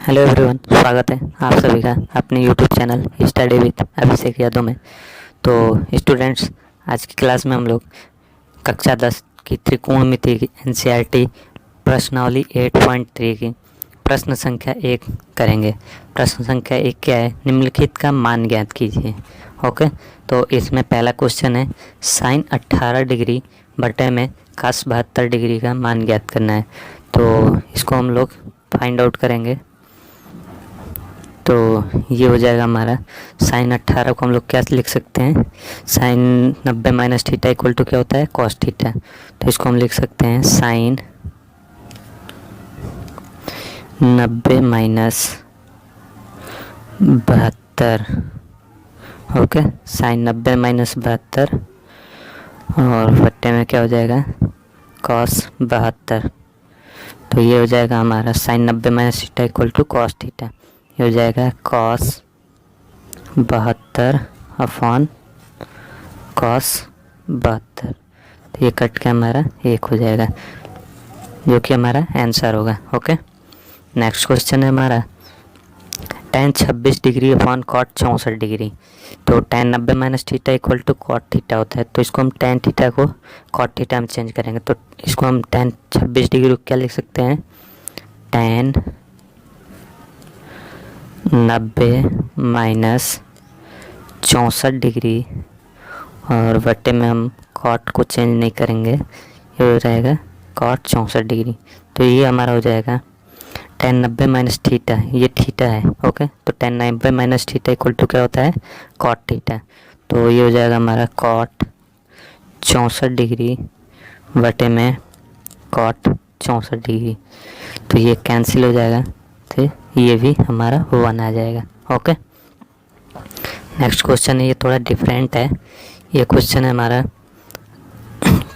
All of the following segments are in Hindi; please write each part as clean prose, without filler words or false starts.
हेलो एवरीवन, स्वागत है आप सभी का अपने YouTube channel study with Abhishek Yadav में। तो स्टूडेंट्स, आज की क्लास में हम लोग कक्षा 10 की त्रिकोणमिति की एनसीईआरटी प्रश्नावली 8.3 की प्रश्न संख्या 1 करेंगे। प्रश्न संख्या 1 क्या है? निम्नलिखित का मान ज्ञात कीजिए। ओके, तो इसमें पहला क्वेश्चन है साइन 18 डिग्री बटे में cos 72 डिग्री का मान ज्ञात करना है। तो इसको हम लोग फाइंड आउट करेंगे। तो ये हो जाएगा हमारा साइन 18 को हम लोग क्या लिख सकते हैं? Sine 90 minus theta equal to क्या होता है? Cos theta. तो इसको हम लिख सकते हैं sine 90 minus 72। Okay, sine 90 minus 72 और बट्टे में क्या हो जाएगा? कॉस 72। तो ये हो जाएगा हमारा sine 90 minus theta equal to cos theta. ये हो जाएगा कॉस 72 अपॉन कॉस 72। तो ये कट के हमारा 1 हो जाएगा, जो कि हमारा आंसर होगा। ओके, नेक्स्ट क्वेश्चन है हमारा tan 26 degree upon cot 64 degree. तो tan 90 minus theta equal to cot theta होता है। तो इसको हम tan थीटा को कॉट थीटा में चेंज करेंगे। तो इसको हम tan 26 डिग्री को क्या लिख सकते हैं? tan 90 माइनस 64 डिग्री और बट्टे में हम कॉट को चेंज नहीं करेंगे, ये हो जाएगा कॉट 64 डिग्री। तो ये हमारा हो जाएगा tan 90 माइनस थीटा, ये थीटा है। ओके, तो tan 90 minus theta equal to क्या होता है? Cot theta. तो ये हो जाएगा हमारा कॉट 64 डिग्री बटे में कॉट 64 डिग्री। तो ये कैंसिल हो जाएगा, तो ये भी हमारा 1 आ जाएगा। ओके, नेक्स्ट क्वेश्चन है, ये थोड़ा डिफरेंट है। ये क्वेश्चन है हमारा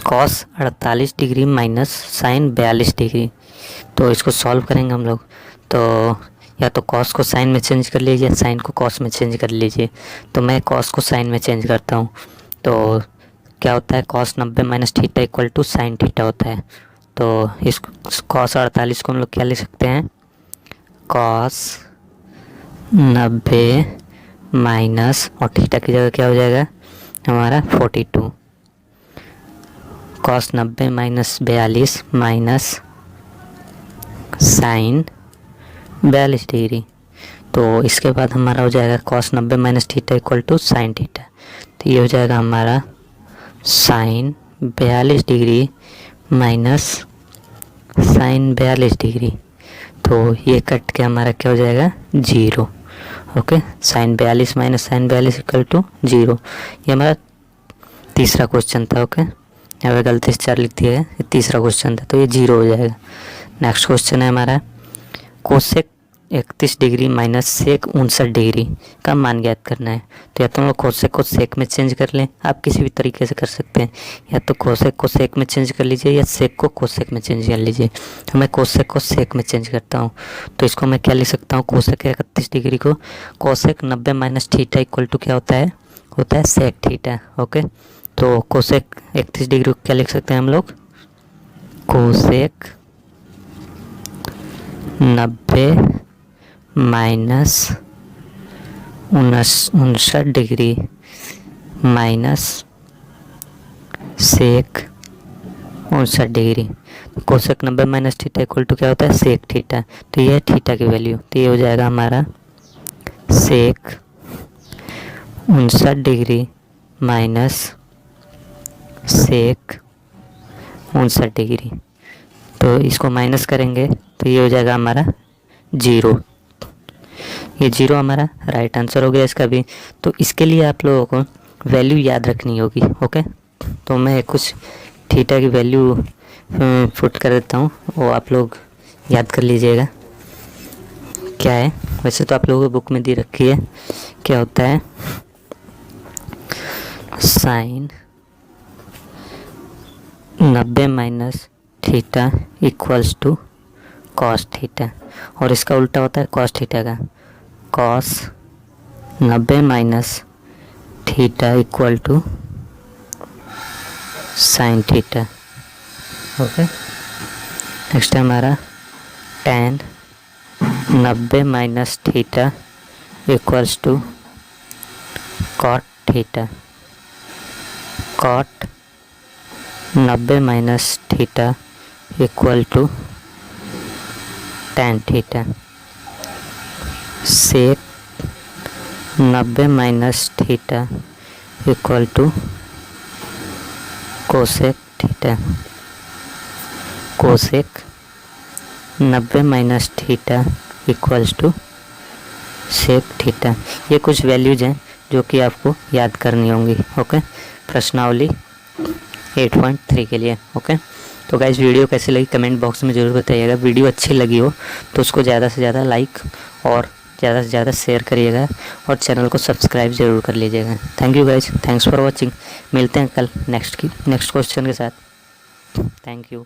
cos 48 degree minus sine 42 degree. तो इसको सॉल्व करेंगे हम लोग। तो या तो कॉस को साइन में चेंज कर लीजिए, साइन को कॉस में चेंज कर लीजिए। तो मैं कॉस को साइन में चेंज करता हूँ। तो क्या होता है? Cos 90 minus theta equal to sine theta होता है। तो इस कॉस 48 को हम लोग क्या लिख सकते हैं? कॉस 90 माइनस और थीटा की जगह क्या हो जाएगा हमारा? 42। Cos 90 minus 42 minus sine 42 degree. तो इसके बाद हमारा हो जाएगा cos 90 minus theta equal to sine theta. तो ये हो जाएगा हमारा sine 42 degree minus sine 42 degree. तो ये कट के हमारा क्या हो जाएगा? 0। Okay, sine 42 minus sine 42 equal to 0। ये हमारा तीसरा क्वेश्चन था। ओके, यहाँ पे गलती से 4 लिख दिया है, ये तीसरा क्वेश्चन था, तो ये 0 हो जाएगा। नेक्स्ट क्वेश्चन है हमारा cosec 31 degree minus sec 59 degree का मान ज्ञात करना है। तो या तो हम लोग कोसेक को सेक में चेंज कर लें, आप किसी भी तरीके से कर सकते हैं। या तो कोसेक को सेक में चेंज कर लीजिए या सेक को कोसेक में चेंज कर लीजिए। तो मैं कोसेक को सेक में चेंज करता हूँ। तो इसको मैं क्या लिख सकता हूँ? कोसेक 31 डिग्री को cosec 90 minus theta equal to क्या होता है? होता है सेक थीटा। ओके, तो कोसेक 31 डिग्री को क्या लिख सकते हैं हम लोग? Cosec 90 minus 59 degree minus sec 59 degree. Cosec 90 minus theta equal to क्या होता है? Sec theta. तो ये है थीटा की वैल्यू। तो ये हो जाएगा हमारा सेक 59 डिग्री माइनस सेक 59 डिग्री। तो इसको माइनस करेंगे तो ये हो जाएगा हमारा 0। ये 0 हमारा राइट आंसर हो गया इसका भी। तो इसके लिए आप लोगों को वैल्यू याद रखनी होगी। ओके, तो मैं कुछ थीटा की वैल्यू पुट कर देता हूँ, वो आप लोग याद कर लीजिएगा क्या है। वैसे तो आप लोगों को बुक में दी रखी है। क्या होता है? Sine 90 minus theta equals to cos theta, और इसका उल्टा होता है कॉस थीटा का। Cos 90 minus theta equal to sine theta. Okay, next है हमारा tan 90 minus theta equals to cot theta. Cot 90 minus theta equal to tan theta. Sec 90 minus theta equal to cosec theta. Cosec 90 minus theta equals to sec theta. ये कुछ वैल्यूज हैं जो कि आपको याद करनी होंगी। ओके, प्रश्नावली 8.3 के लिए। ओके, तो गाइस वीडियो कैसी लगी कमेंट बॉक्स में ज़रूर बताइएगा। वीडियो अच्छी लगी हो तो उसको ज़्यादा से ज़्यादा लाइक और ज़्यादा से ज़्यादा शेयर करिएगा और चैनल को सब्सक्राइब ज़रूर कर लीजिएगा। Thank you guys, thanks for watching. मिलते हैं कल नेक्स्ट क्वेश्चन के साथ। Thank you.